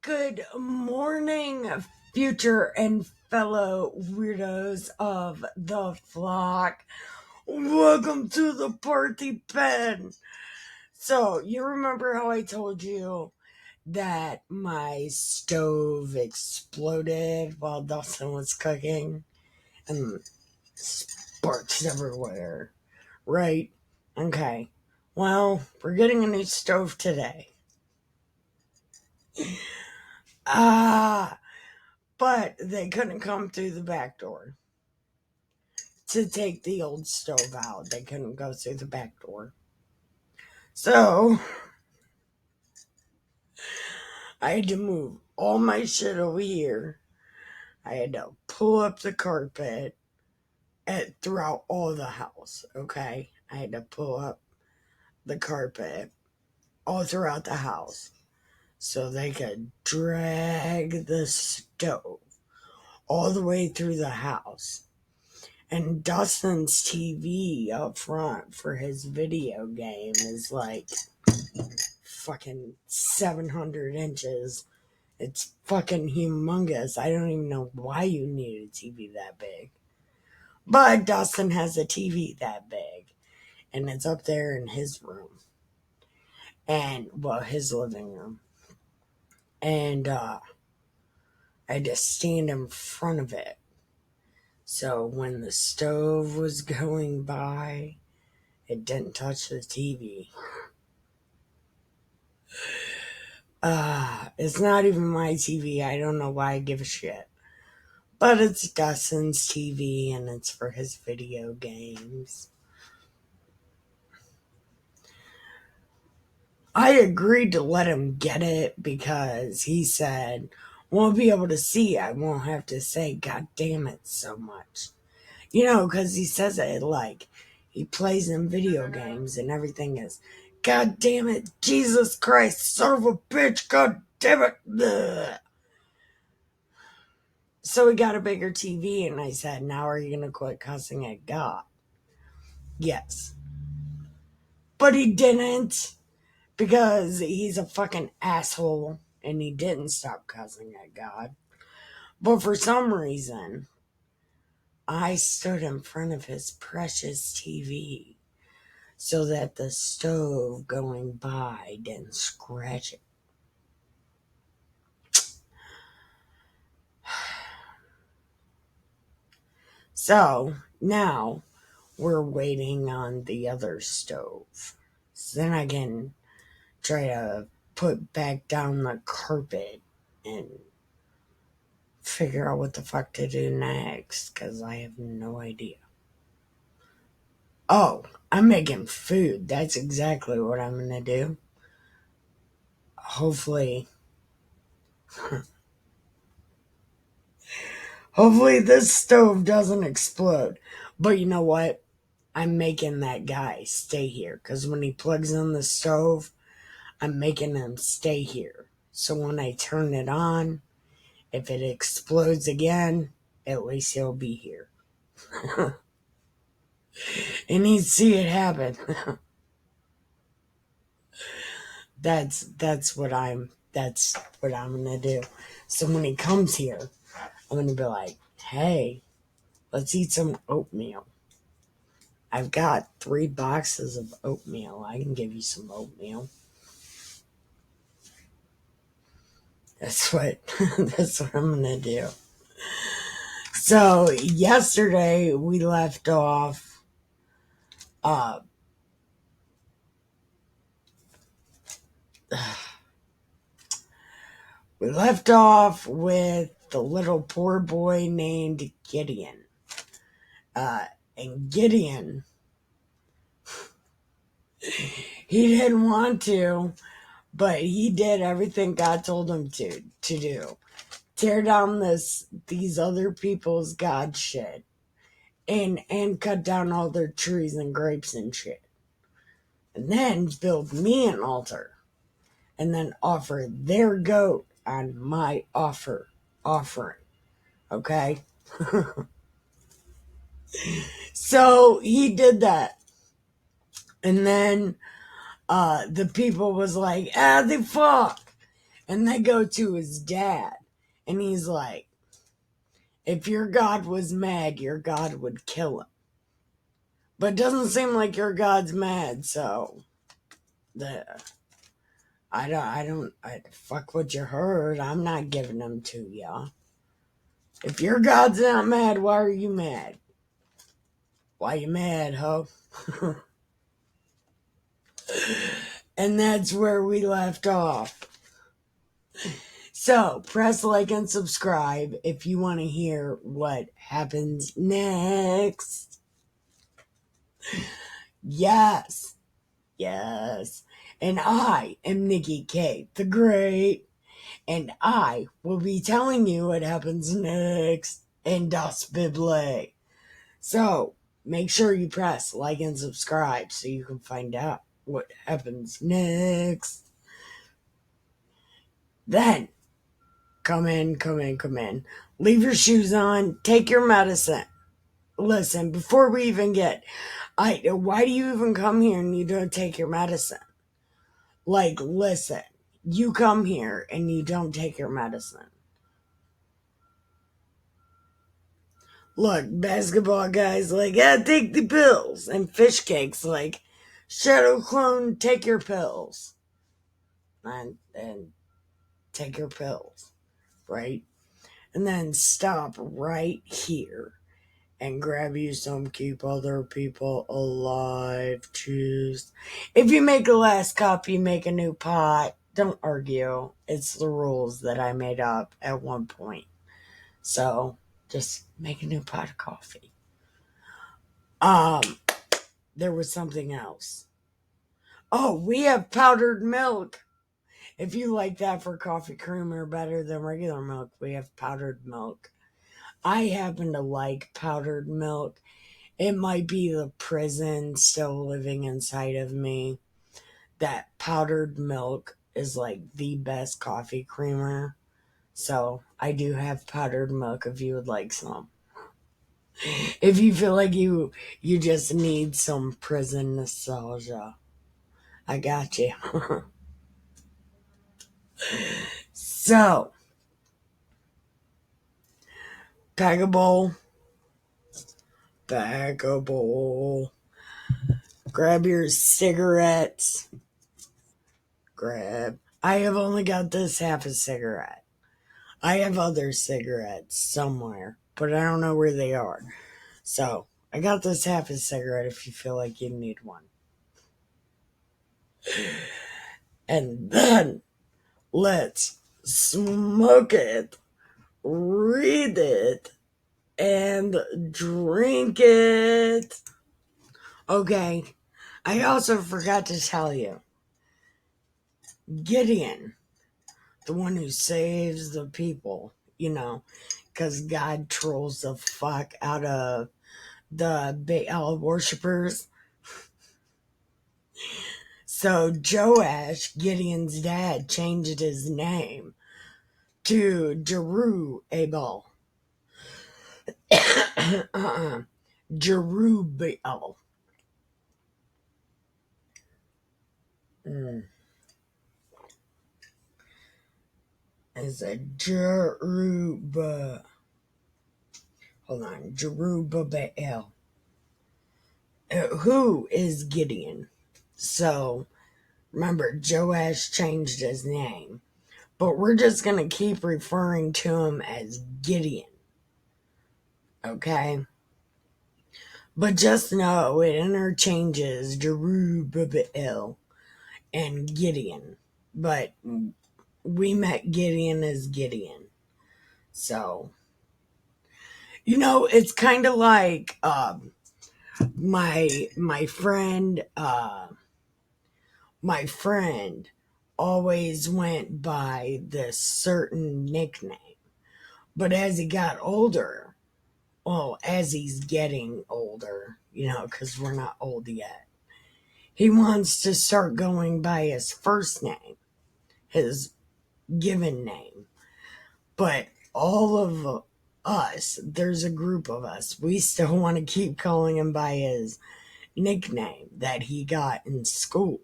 Good morning, future and fellow weirdos of the flock. Welcome to the party pen. So, you remember how I told you that my stove exploded while Dustin was cooking and sparks everywhere, right? Okay. Well, we're getting a new stove today. But they couldn't come through the back door to take the old stove out. They couldn't go through the back door. So I had to move all my shit over here. I had to pull up the carpet throughout all the house, okay? I had to pull up the carpet all throughout the house so they could drag the stove all the way through the house. And Dustin's TV up front for his video game is like fucking 700 inches. It's fucking humongous. I don't even know why you need a TV that big. But Dustin has a TV that big. And it's up there in his room. And, well, his living room. And I had to stand in front of it. So when the stove was going by, it didn't touch the TV. It's not even my TV. I don't know why I give a shit. But it's Dustin's TV and it's for his video games. I agreed to let him get it because he said, won't be able to see. I won't have to say, God damn it, so much. You know, because he says it like he plays in video games and everything is, God damn it, Jesus Christ, son of a bitch, God damn it. Bleh. So we got a bigger TV and I said, now are you going to quit cussing at God? Yes. But he didn't because he's a fucking asshole and he didn't stop cussing at God. But for some reason, I stood in front of his precious TV so that the stove going by didn't scratch it. So now we're waiting on the other stove. So then I can try to put back down the carpet and figure out what the fuck to do next, because I have no idea. Oh, I'm making food. That's exactly what I'm going to do. Hopefully this stove doesn't explode. But you know what? I'm making that guy stay here, because when he plugs in the stove, I'm making him stay here. So when I turn it on, if it explodes again, at least he'll be here. And he'd see it happen. That's what I'm gonna do. So when he comes here, I'm gonna be like, hey, let's eat some oatmeal. I've got 3 boxes of oatmeal. I can give you some oatmeal. That's what I'm gonna do. So yesterday we left off with the little poor boy named Gideon. And Gideon, he didn't want to, but he did everything God told him to do. Tear down these other people's God shit. And cut down all their trees and grapes and shit. And then build me an altar. And then offer their goat on my offering. Okay? So he did that. And then the people was like, the fuck. And they go to his dad, and he's like, if your God was mad, your God would kill him. But it doesn't seem like your God's mad, so I fuck what you heard. I'm not giving them to ya. If your God's not mad, why are you mad? Why you mad, ho? And that's where we left off. So, press like and subscribe if you want to hear what happens next. Yes. Yes. And I am Nikki K, the Great, and I will be telling you what happens next in Das Bible. So, make sure you press like and subscribe so you can find out what happens next. Then, come in. Leave your shoes on, take your medicine. Listen, before we even get, why do you even come here and you don't take your medicine? Like, listen, you come here and you don't take your medicine. Look, basketball guys like, yeah, take the pills. And fish cakes like, Shadow Clone, take your pills. And take your pills, right? And then stop right here and grab you some keep other people alive juice. If you make a last cup, you make a new pot. Don't argue. It's the rules that I made up at one point. So just make a new pot of coffee. There was something else. Oh, we have powdered milk. If you like that for coffee creamer better than regular milk, we have powdered milk. I happen to like powdered milk. It might be the prison still living inside of me. That powdered milk is like the best coffee creamer. So I do have powdered milk if you would like some. If you feel like you just need some prison nostalgia, I got you. So, pack a bowl. Grab your cigarettes. I have only got this half a cigarette. I have other cigarettes somewhere, but I don't know where they are. So, I got this half a cigarette if you feel like you need one. And then, let's smoke it, read it, and drink it. Okay, I also forgot to tell you. Gideon, the one who saves the people, because God trolls the fuck out of the Baal worshippers. So Joash, Gideon's dad, changed his name to Jerubbaal. Jerubbaal. It's a Jerubbaal. Hold on, Jerubbaal. Who is Gideon? So, remember, Joash changed his name. But we're just going to keep referring to him as Gideon. Okay? But just know it interchanges Jerubbaal and Gideon. But we met Gideon as Gideon. So, it's kind of like my friend always went by this certain nickname. But as he got older, as he's getting older, because we're not old yet, he wants to start going by his first name, his given name. But all of us, there's a group of us, we still want to keep calling him by his nickname that he got in school.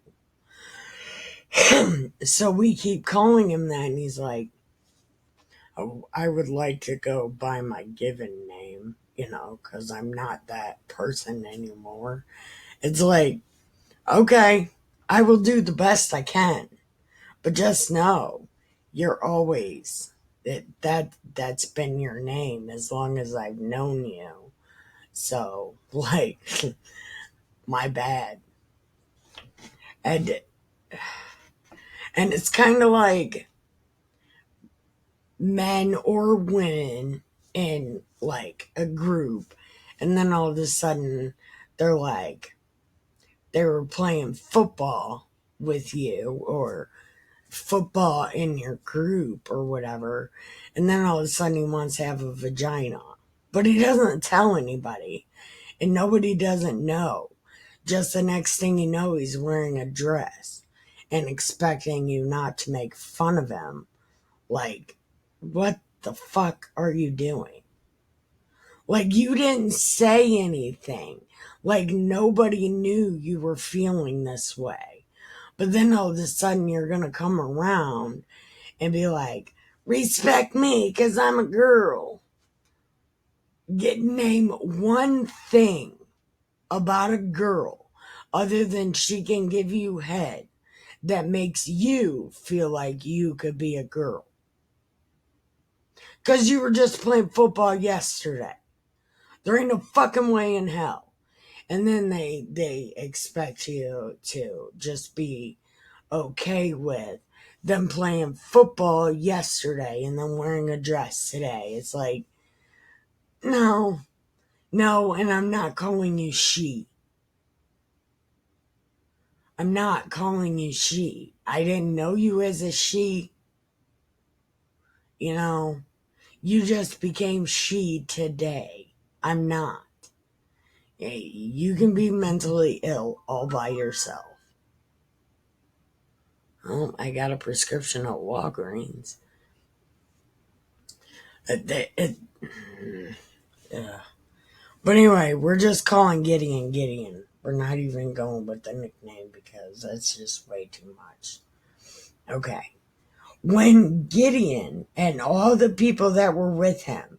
So we keep calling him that, and he's like, oh, I would like to go by my given name, because I'm not that person anymore. It's like, okay, I will do the best I can, but just know you're always that's been your name as long as I've known you. So, like, my bad. And it's kind of like men or women in like a group, and then all of a sudden they're like they were playing football with you or football in your group or whatever, and then all of a sudden he wants to have a vagina, but he doesn't tell anybody, and nobody doesn't know. Just the next thing you know, he's wearing a dress and expecting you not to make fun of him. Like, what the fuck are you doing? Like, you didn't say anything. Like, nobody knew you were feeling this way. But then all of a sudden, you're going to come around and be like, respect me because I'm a girl. Name one thing about a girl other than she can give you head that makes you feel like you could be a girl. Because you were just playing football yesterday. There ain't no fucking way in hell. And then they expect you to just be okay with them playing football yesterday and then wearing a dress today. It's like, no, and I'm not calling you she. I'm not calling you she. I didn't know you as a she. You just became she today. I'm not. You can be mentally ill all by yourself. Oh, I got a prescription at Walgreens. Yeah. But anyway, we're just calling Gideon. We're not even going with the nickname because that's just way too much. Okay. When Gideon and all the people that were with him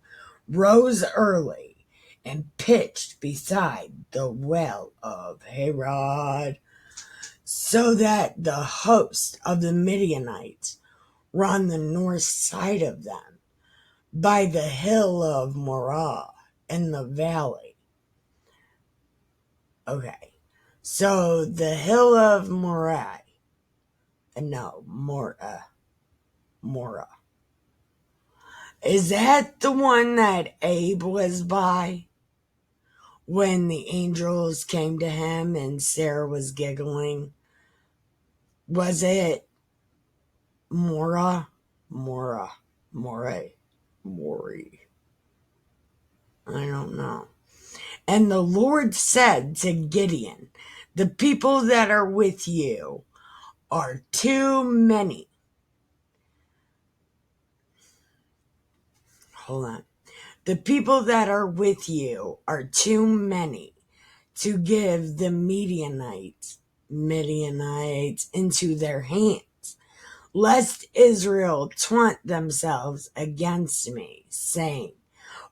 rose early and pitched beside the well of Herod, so that the host of the Midianites were on the north side of them, by the hill of Morah in the valley. Okay, so the hill of Morah, Morah. Is that the one that Abe was by when the angels came to him and Sarah was giggling? Was it Morah? Morah. Moray. Maury. I don't know. And the Lord said to Gideon, the people that are with you are too many. Hold on. The people that are with you are too many to give the Midianites into their hands, lest Israel taunt themselves against me, saying,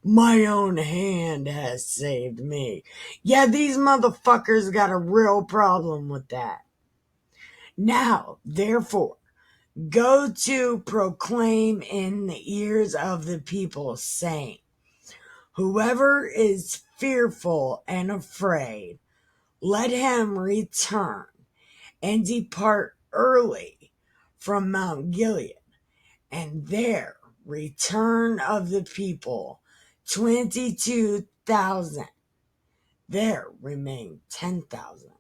my own hand has saved me. Yeah, these motherfuckers got a real problem with that. Now, therefore, go to proclaim in the ears of the people, saying, whoever is fearful and afraid, let him return and depart early from Mount Gilead, and there return of the people 22,000. There remained 10,000.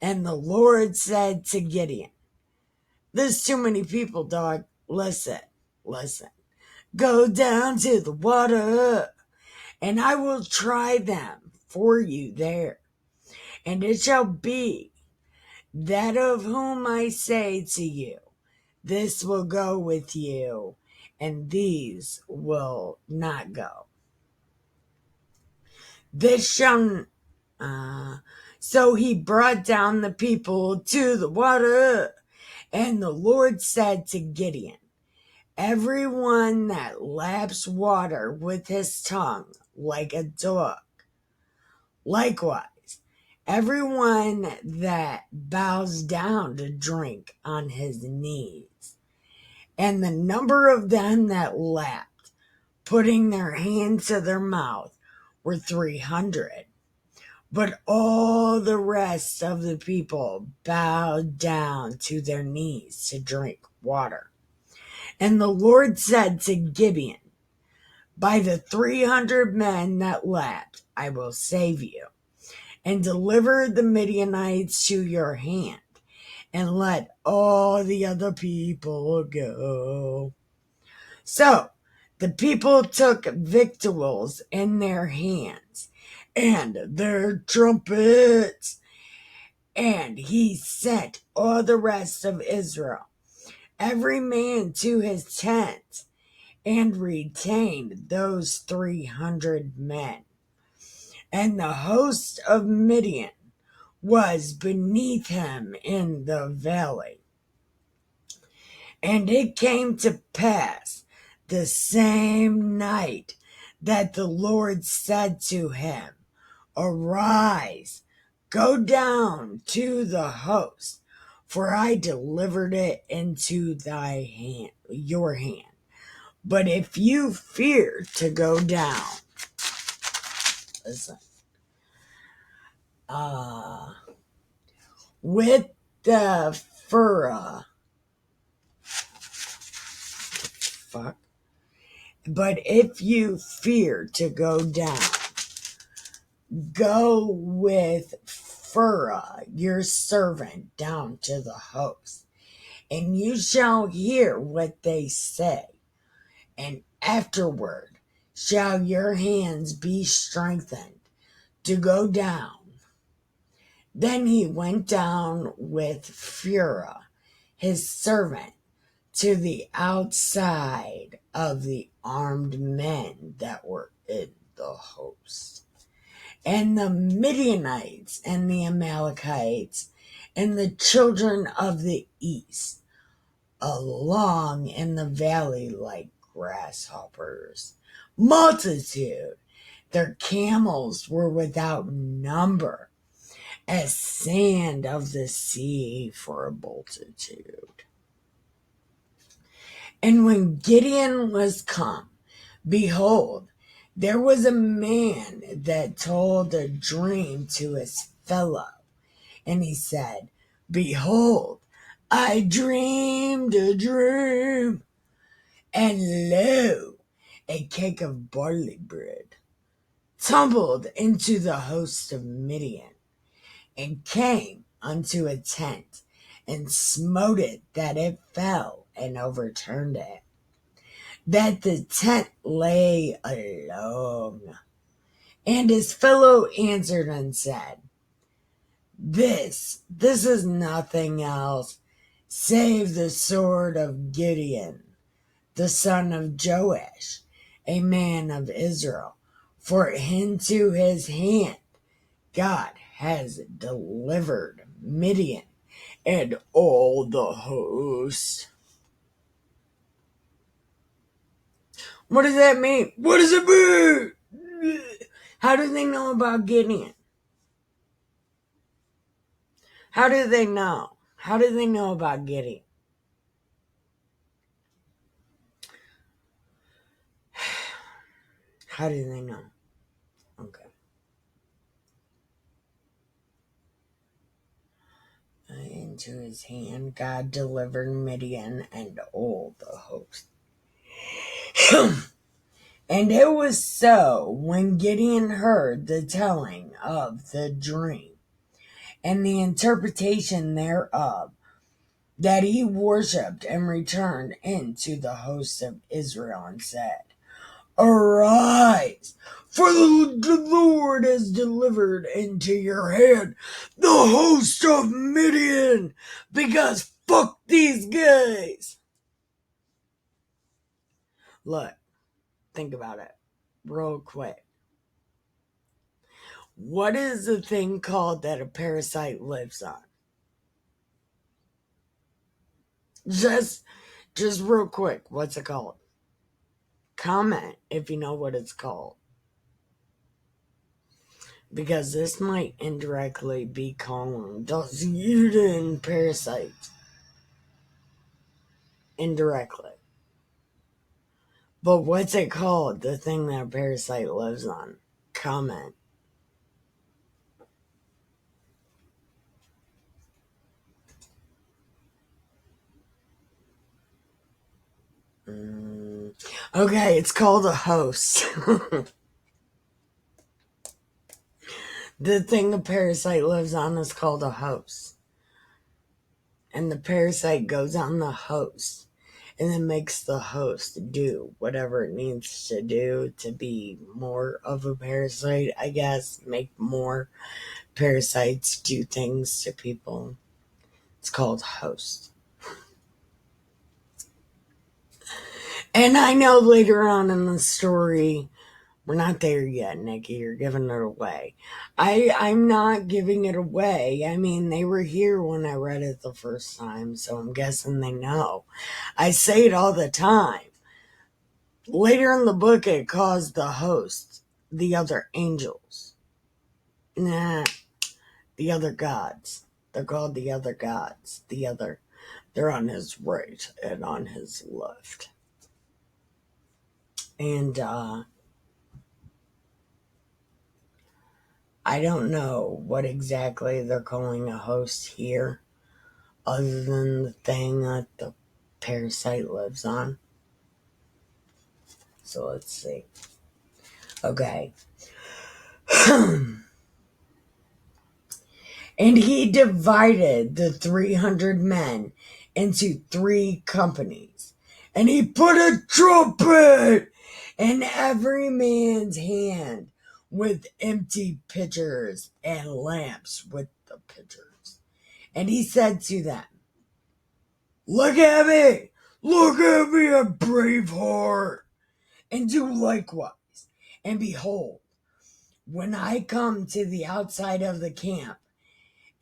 And the Lord said to Gideon, there's too many people, dog. Listen. Go down to the water, and I will try them for you there. And it shall be that of whom I say to you, this will go with you, and these will not go. This shall. So he brought down the people to the water, And the Lord said to Gideon, everyone that laps water with his tongue like a dog, likewise, everyone that bows down to drink on his knees. And the number of them that lapped, putting their hand to their mouth, were 300. But all the rest of the people bowed down to their knees to drink water. And the Lord said to Gideon, by the 300 men that lapped, I will save you, and deliver the Midianites to your hand, and let all the other people go. So the people took victuals in their hands, and their trumpets, and he sent all the rest of Israel, every man to his tent, and retained those 300 men. And the host of Midian was beneath him in the valley. And it came to pass the same night that the Lord said to him, arise, go down to the host, for I delivered it into your hand. But if you fear to go down, listen, with the but if you fear to go down, go with Phurah, your servant, down to the host, and you shall hear what they say, and afterward shall your hands be strengthened to go down. Then he went down with Phurah, his servant, to the outside of the armed men that were in the host. And the Midianites and the Amalekites and the children of the east along in the valley like grasshoppers, multitude. Their camels were without number, as sand of the sea for a multitude. And when Gideon was come, behold, there was a man that told a dream to his fellow. And he said, behold, I dreamed a dream, and lo, a cake of barley bread tumbled into the host of Midian, and came unto a tent, and smote it that it fell, and overturned it, that the tent lay alone. And his fellow answered and said, This is nothing else, save the sword of Gideon, the son of Joash, a man of Israel. For into his hand God has delivered Midian and all the host. What does that mean? What does it mean? How do they know about Gideon? How do they know? How do they know about Gideon? How do they know? Okay. Into his hand God delivered Midian and all the host. And it was so, when Gideon heard the telling of the dream and the interpretation thereof, that he worshipped and returned into the host of Israel and said, Arise, for the Lord has delivered into your hand the host of Midian, because fuck these guys. Look, think about it real quick. What is the thing called that a parasite lives on? Just real quick, what's it called? Comment if you know what it's called. Because this might indirectly be calling those GIDEON parasites. Indirectly. But what's it called? The thing that a parasite lives on. Comment. Okay, it's called a host. The thing a parasite lives on is called a host. And the parasite goes on the host and then makes the host do whatever it needs to do to be more of a parasite, I guess. Make more parasites do things to people. It's called host. And I know later on in the story, we're not there yet, Nikki. You're giving it away. I'm not giving it away. I mean, they were here when I read it the first time, so I'm guessing they know. I say it all the time. Later in the book, it calls the host the other angels. Nah, the other gods. They're called the other gods. They're on his right and on his left. And, I don't know what exactly they're calling a host here, other than the thing that the parasite lives on. So let's see. Okay. And he divided the 300 men into 3 companies. And he put a trumpet in every man's hand with empty pitchers and lamps with the pitchers. And he said to them, Look at me, a brave heart, and do likewise. And behold, when I come to the outside of the camp,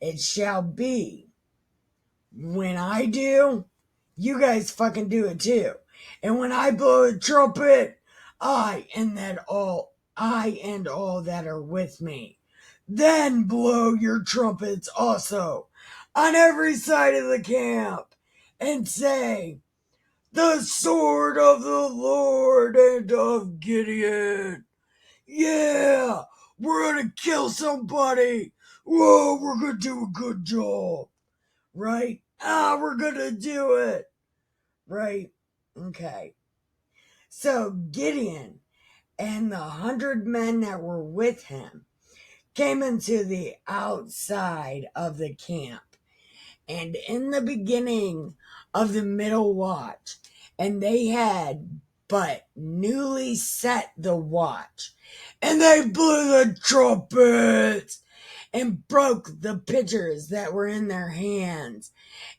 it shall be, when I do, you guys fucking do it too. And when I blow a trumpet, I and all that are with me, then blow your trumpets also on every side of the camp, and say, The sword of the Lord and of Gideon. Yeah, we're gonna kill somebody. Whoa, we're gonna do a good job. Right? We're gonna do it. Right? Okay. So Gideon and the 100 men that were with him came into the outside of the camp. And in the beginning of the middle watch, and they had but newly set the watch, and they blew the trumpets and broke the pitchers that were in their hands.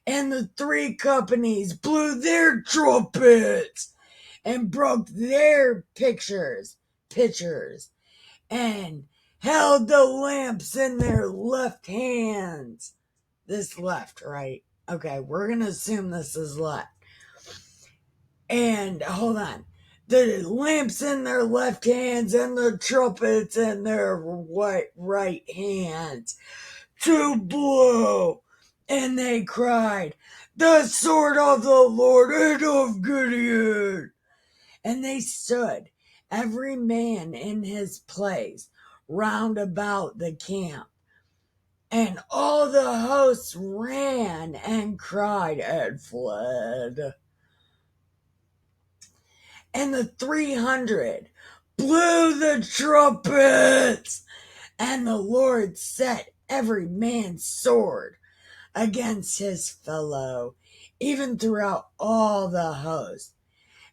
And the 3 companies blew their trumpets and broke their pitchers, and held the lamps in their left hands. This left, right? Okay, we're going to assume this is left. And hold on. The lamps in their left hands and the trumpets in their right hands to blow. And they cried, The sword of the Lord and of Gideon. And they stood, every man in his place, round about the camp. And all the hosts ran and cried and fled. And the 300 blew the trumpets, and the Lord set every man's sword against his fellow, even throughout all the host.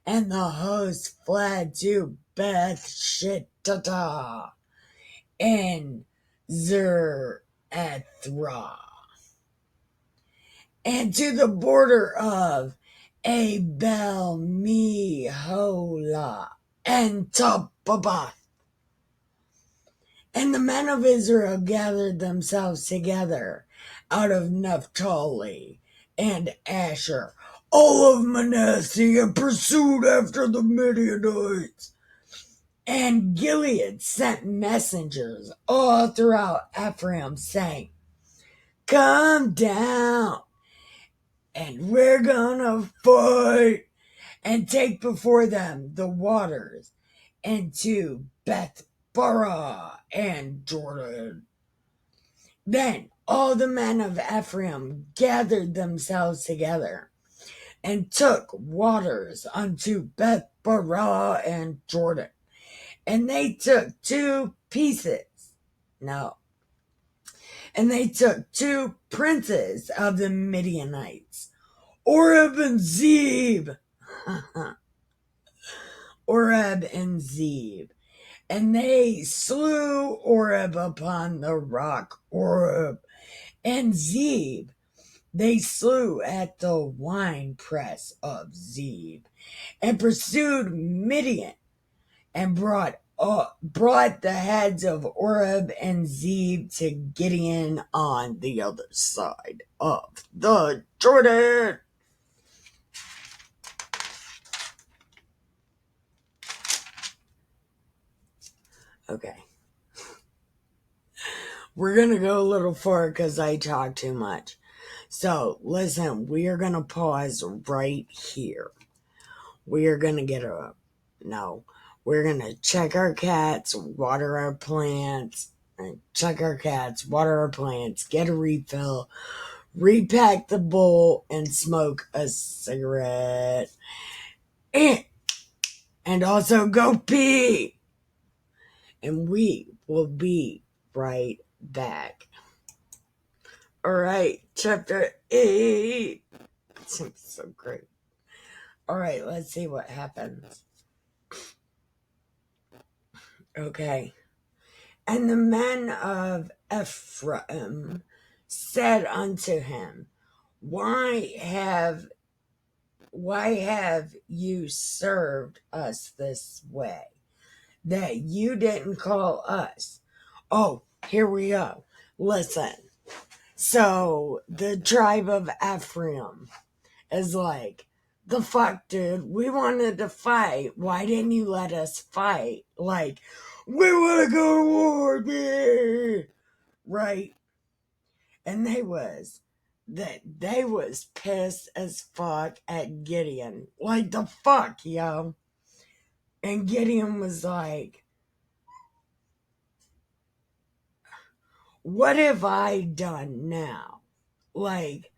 And the host fled to Beth Shittah and Zerethra, and to the border of Abel Meholah and Topabath. And the men of Israel gathered themselves together out of Naphtali and Asher, all of Manasseh and pursued after the Midianites. And Gilead sent messengers all throughout Ephraim, saying, "Come down, and we're gonna fight and take before them the waters into Beth-barah and Jordan." Then all the men of Ephraim gathered themselves together and took waters unto Beth-barah and Jordan. And they took two princes of the Midianites, Oreb and Zeb. Oreb and Zeb. And they slew Oreb upon the rock Oreb, and Zeb they slew at the winepress of Zeb, and pursued Midian, and brought the heads of Oreb and Zeb to Gideon on the other side of the Jordan. Okay. We're going to go a little forward because I talk too much. So, listen, we are going to pause right here. We are going to we're going to check our cats, water our plants, get a refill, repack the bowl, and smoke a cigarette. And also go pee. And we will be right back. All right, chapter 8. It's so great. All right, let's see what happens. Okay. And the men of Ephraim said unto him, Why have you served us this way, that you didn't call us? Oh, here we go. Listen. So the tribe of Ephraim is like, the fuck, dude? We wanted to fight. Why didn't you let us fight? Like, we want to go to war, man. Right? And they was pissed as fuck at Gideon. Like, the fuck, yo. And Gideon was like, what have I done now? Like,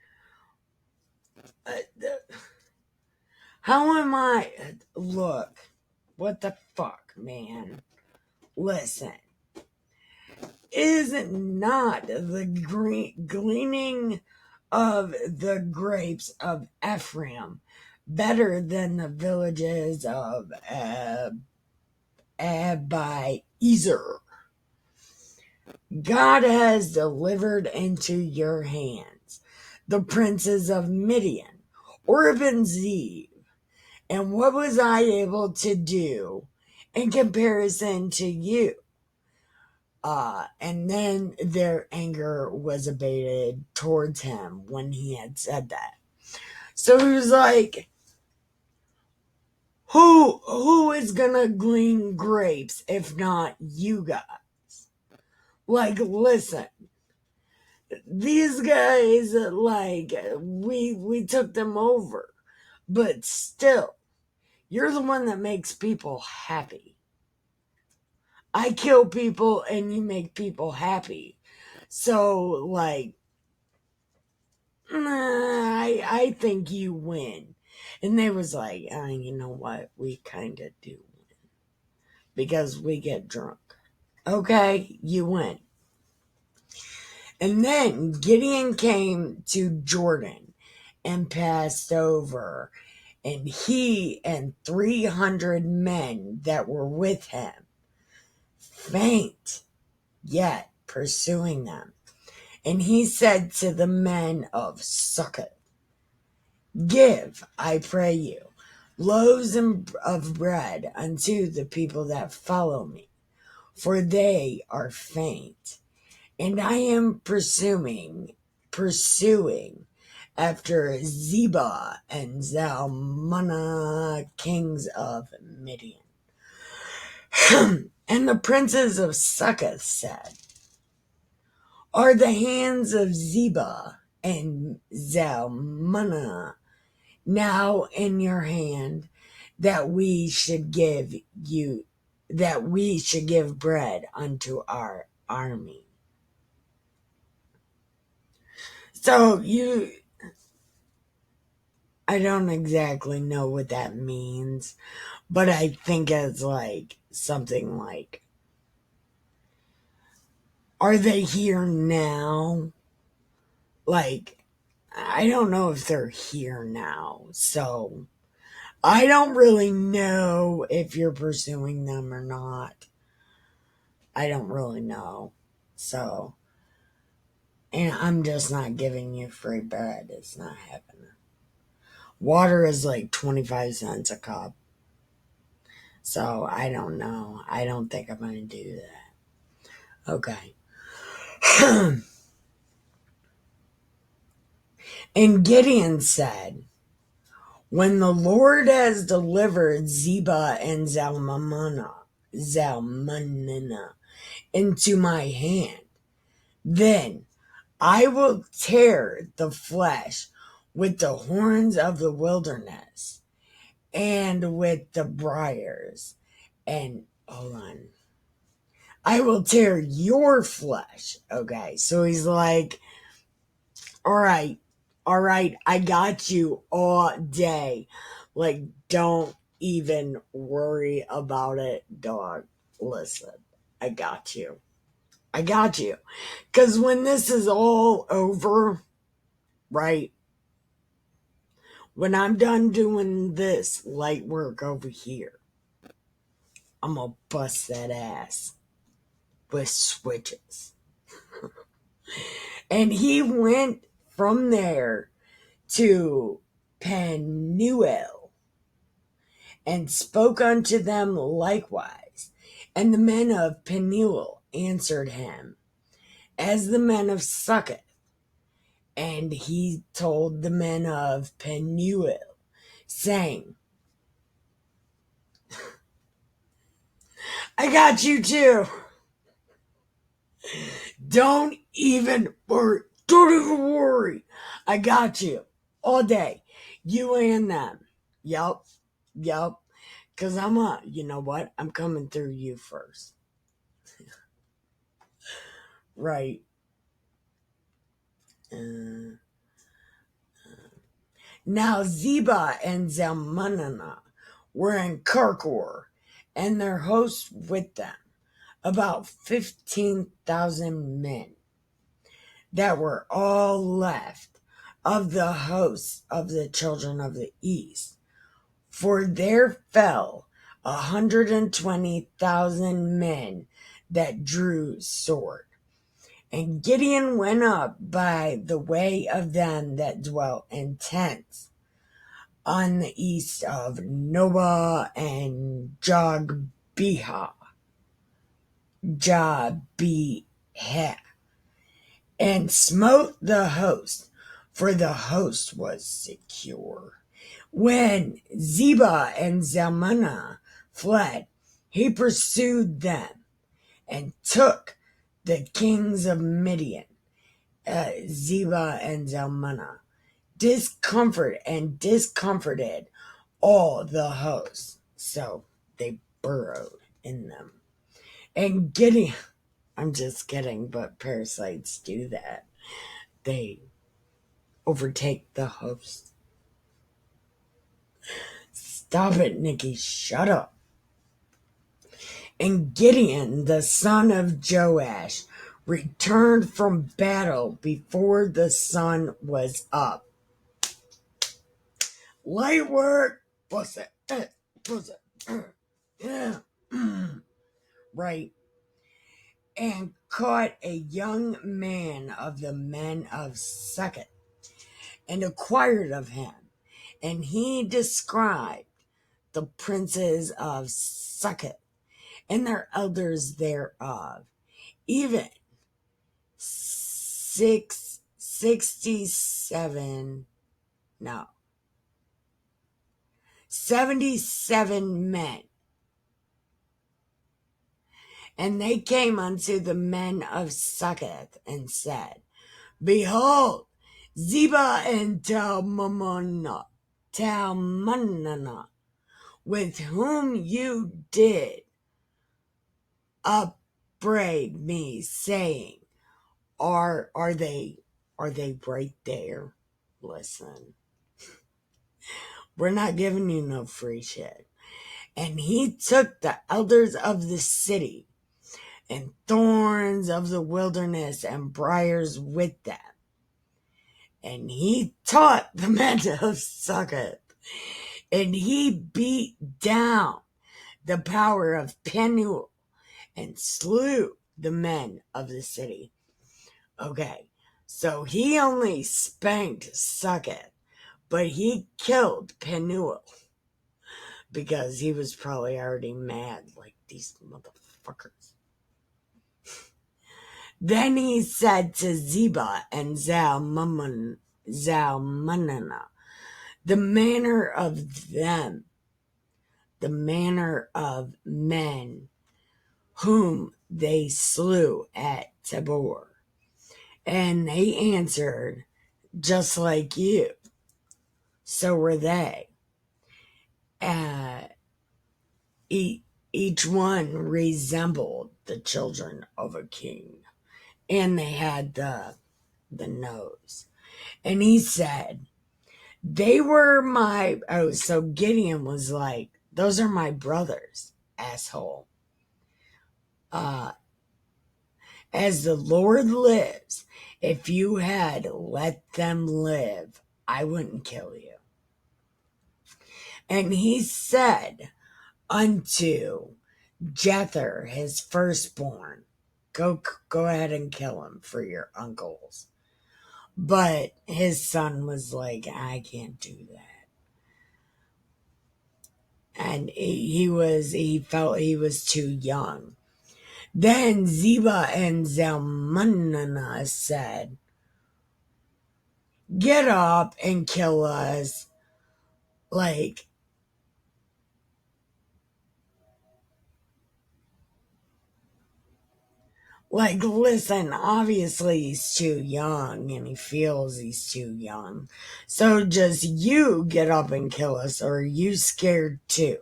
how am I? Look, what the fuck, man? Listen, is not the gleaning of the grapes of Ephraim better than the villages of Abiezer? God has delivered into your hands the princes of Midian, Oreb and Zeb. And what was I able to do in comparison to you? And then their anger was abated towards him when he had said that. So he was like, who is gonna glean grapes if not you guys? Like, listen, these guys, like, we took them over, but still, you're the one that makes people happy. I kill people and you make people happy. So, like, I think you win. And they was like, you know what? We kind of do win. Because we get drunk. Okay, you win. And then Gideon came to Jordan and passed over. And he and 300 men that were with him faint, yet pursuing them. And he said to the men of Succoth, Give, I pray you, loaves of bread unto the people that follow me, for they are faint, and I am pursuing, after Zebah and Zalmunna, kings of Midian. And the princes of Succoth said, are the hands of Zebah and Zalmunna now in your hand, that we should give bread unto our army? So I don't exactly know what that means, but I think it's like something like, are they here now? Like, I don't know if they're here now, so I don't really know if you're pursuing them or not. I don't really know. So, and I'm just not giving you free bread. It's not happening. Water is like 25 cents a cup. So, I don't know. I don't think I'm going to do that. Okay. And Gideon said, when the Lord has delivered Zebah and Zalmunna into my hand, then I will tear the flesh with the horns of the wilderness and with the briars. And hold on. I will tear your flesh. Okay. So he's like, all right, I got you all day. Like, don't even worry about it, dog. Listen, I got you. Because when this is all over, right, when I'm done doing this light work over here, I'm going to bust that ass with switches. And he went from there to Penuel and spoke unto them likewise. And the men of Penuel answered him as the men of Succoth. And he told the men of Penuel, saying, I got you too. Don't even worry. I got you all day. You and them. Yup. Because you know what? I'm coming through you first. Right. Now Zebah and Zalmunna were in Karkor, and their hosts with them, about 15,000 men, that were all left of the hosts of the children of the east. For there fell 120,000 men that drew sword. And Gideon went up by the way of them that dwelt in tents on the east of Nobah and Jogbehah, and smote the host, for the host was secure. When Zebah and Zalmunna fled, he pursued them and took the kings of Midian, Zebah and Zalmunna, discomforted all the hosts. So they burrowed in them. And Gideon, I'm just kidding, but parasites do that. They overtake the host. Stop it, Nikki. Shut up. And Gideon, the son of Joash, returned from battle before the sun was up. Light work. What's it? Yeah. Right. And caught a young man of the men of Succoth, and acquired of him. And he described the princes of Succoth, and their elders thereof, even 6 77 men. And they came unto the men of Succoth and said, Behold, Zebah and Talmunna, with whom you did upbraid me, saying, are they right there? Listen, we're not giving you no free shit. And he took the elders of the city and thorns of the wilderness and briars with them. And he taught the men of Succoth, and he beat down the power of Penuel and slew the men of the city. Okay, so he only spanked Succoth, but he killed Penuel because he was probably already mad, like these motherfuckers. Then he said to Zebah and Zalmunna, the manner of men whom they slew at Tabor. And they answered, just like you. So were they. Each one resembled the children of a king. And they had the nose. And he said, they were so Gideon was like, those are my brothers, asshole. As the Lord lives, if you had let them live, I wouldn't kill you. And he said unto Gettr, his firstborn, go ahead and kill him for your uncles. But his son was like, I can't do that. And he felt he was too young. Then Zebah and Zalmunna said, get up and kill us. Like, listen, obviously he's too young and he feels he's too young. So just you get up and kill us, or are you scared too?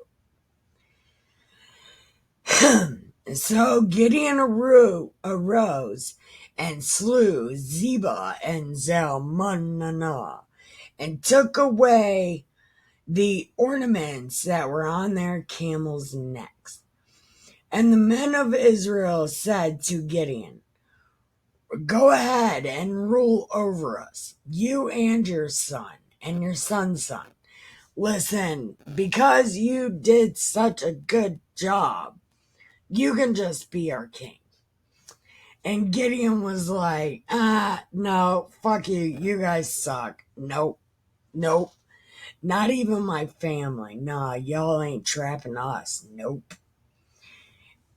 So Gideon arose and slew Zebah and Zalmunna and took away the ornaments that were on their camels' necks. And the men of Israel said to Gideon, go ahead and rule over us, you and your son and your son's son. Listen, because you did such a good job, you can just be our king. And Gideon was like, no, fuck you. You guys suck. Nope. Not even my family. Nah, y'all ain't trapping us. Nope.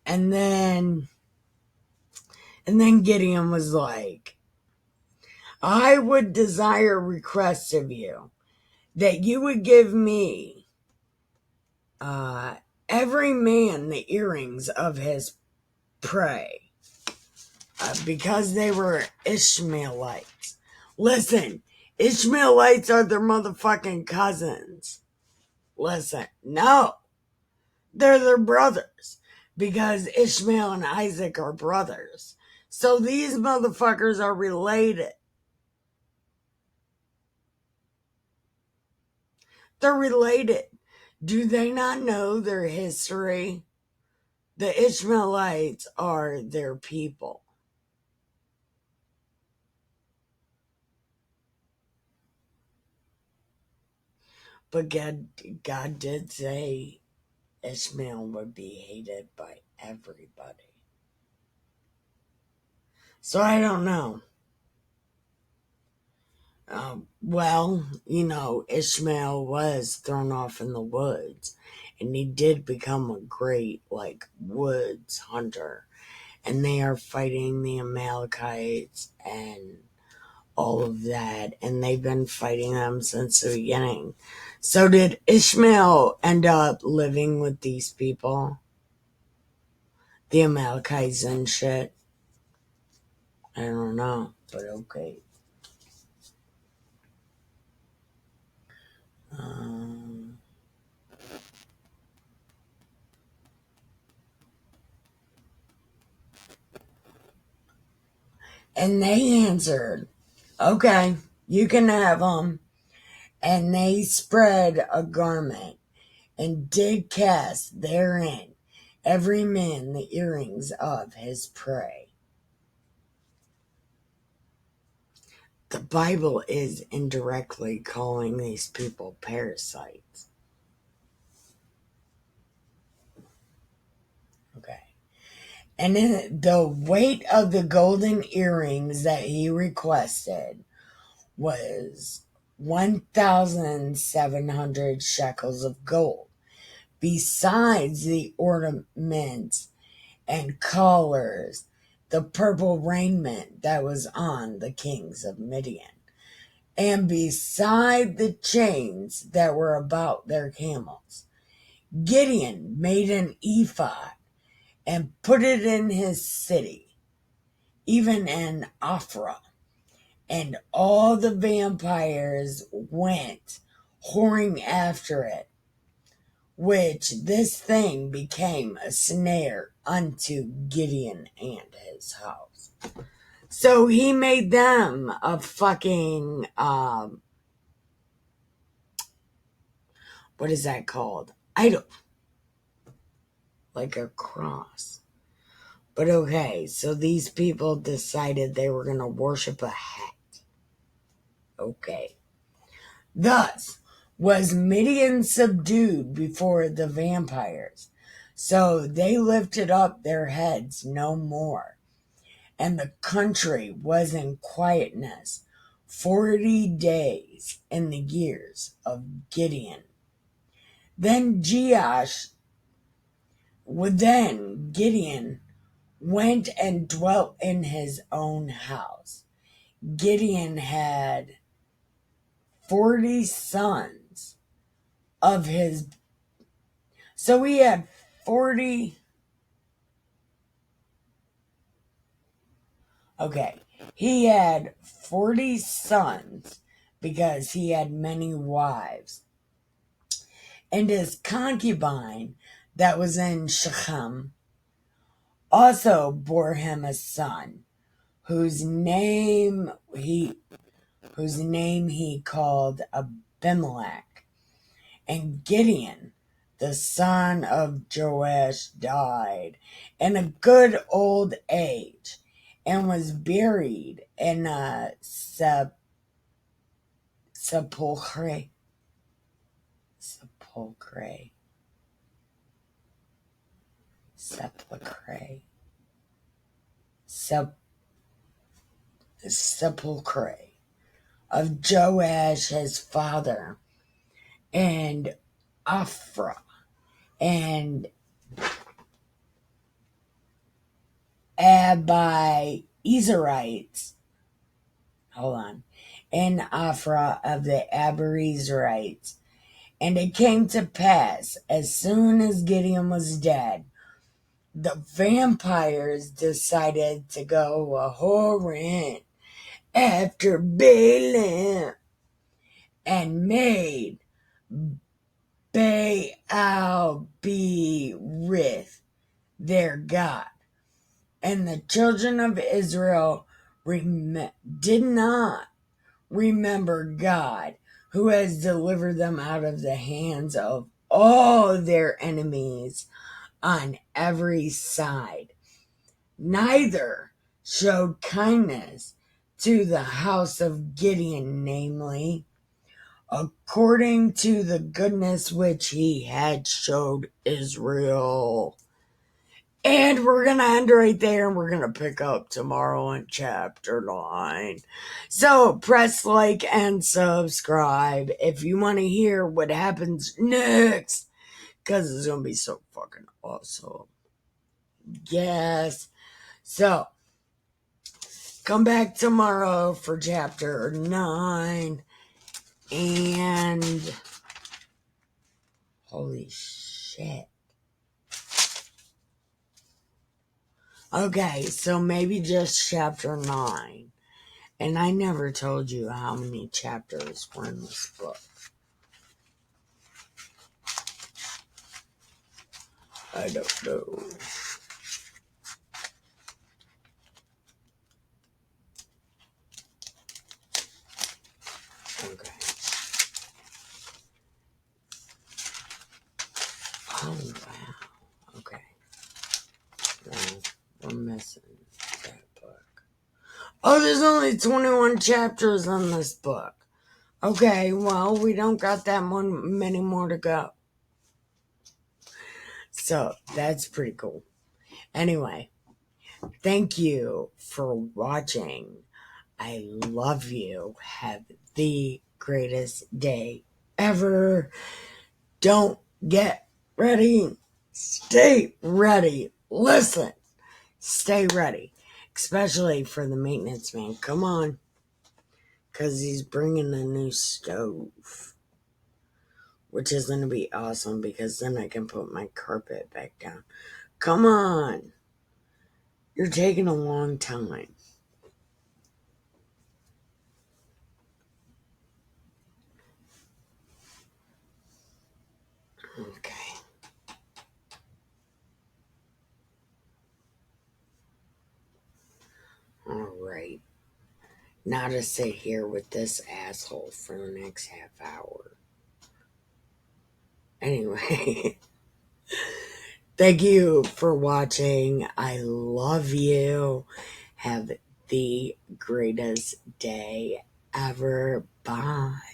And then Gideon was like, I would desire requests of you that you would give me every man the earrings of his prey, because they were Ishmaelites. Listen, Ishmaelites are their motherfucking cousins. Listen, no, they're their brothers, because Ishmael and Isaac are brothers. So these motherfuckers are related. They're related. Do they not know their history? The Ishmaelites are their people. But God did say Ishmael would be hated by everybody. So I don't know. Well, Ishmael was thrown off in the woods, and he did become a great, woods hunter. And they are fighting the Amalekites and all of that, and they've been fighting them since the beginning. So did Ishmael end up living with these people? The Amalekites and shit? I don't know, but okay. And they answered, okay, you can have them. And they spread a garment and did cast therein every man the earrings of his prey. The Bible is indirectly calling these people parasites. Okay. And then the weight of the golden earrings that he requested was 1,700 shekels of gold, besides the ornaments and collars, the purple raiment that was on the kings of Midian, and beside the chains that were about their camels. Gideon made an ephod and put it in his city, even in Ophrah, and all the vampires went whoring after it, which this thing became a snare unto Gideon and his house. So he made them a fucking, what is that called? Idol. Like a cross. But okay, so these people decided they were going to worship a hat. Okay. Thus was Midian subdued before the vampires. So they lifted up their heads no more. And the country was in quietness 40 days in the years of Gideon. Then Gideon went and dwelt in his own house. Gideon had 40 sons of his. So he had 40. Okay. He had 40 sons because he had many wives. And his concubine that was in Shechem also bore him a son, whose name he called Abimelech. And Gideon, the son of Joash, died in a good old age, and was buried in a sepulchre of Joash his father, and Ophrah, and Abiezerites. And Ophrah of the Abiezerites. And it came to pass, as soon as Gideon was dead, the vampires decided to go a-whoring after Balaam, and made Baal-berith their god. And the children of Israel did not remember God, who has delivered them out of the hands of all their enemies on every side. Neither showed kindness to the house of Gideon, namely, according to the goodness which he had showed Israel. And we're going to end right there, and we're going to pick up tomorrow in chapter 9. So press like and subscribe if you want to hear what happens next, because it's going to be so fucking awesome. Yes. So Come back tomorrow for chapter 9. And holy shit. Okay, so maybe just chapter 9. And I never told you how many chapters were in this book. I don't know. Okay. Oh, wow. Okay. Well, we're missing that book. Oh, there's only 21 chapters on this book. Okay, well, we don't got that many more to go. So, that's pretty cool. Anyway, thank you for watching. I love you. Have the greatest day ever. Don't get ready. Stay ready. Listen. Stay ready. Especially for the maintenance man. Come on. Because he's bringing a new stove. Which is going to be awesome because then I can put my carpet back down. Come on. You're taking a long time. Okay. Alright. Now to sit here with this asshole for the next half hour. Anyway. Thank you for watching. I love you. Have the greatest day ever. Bye.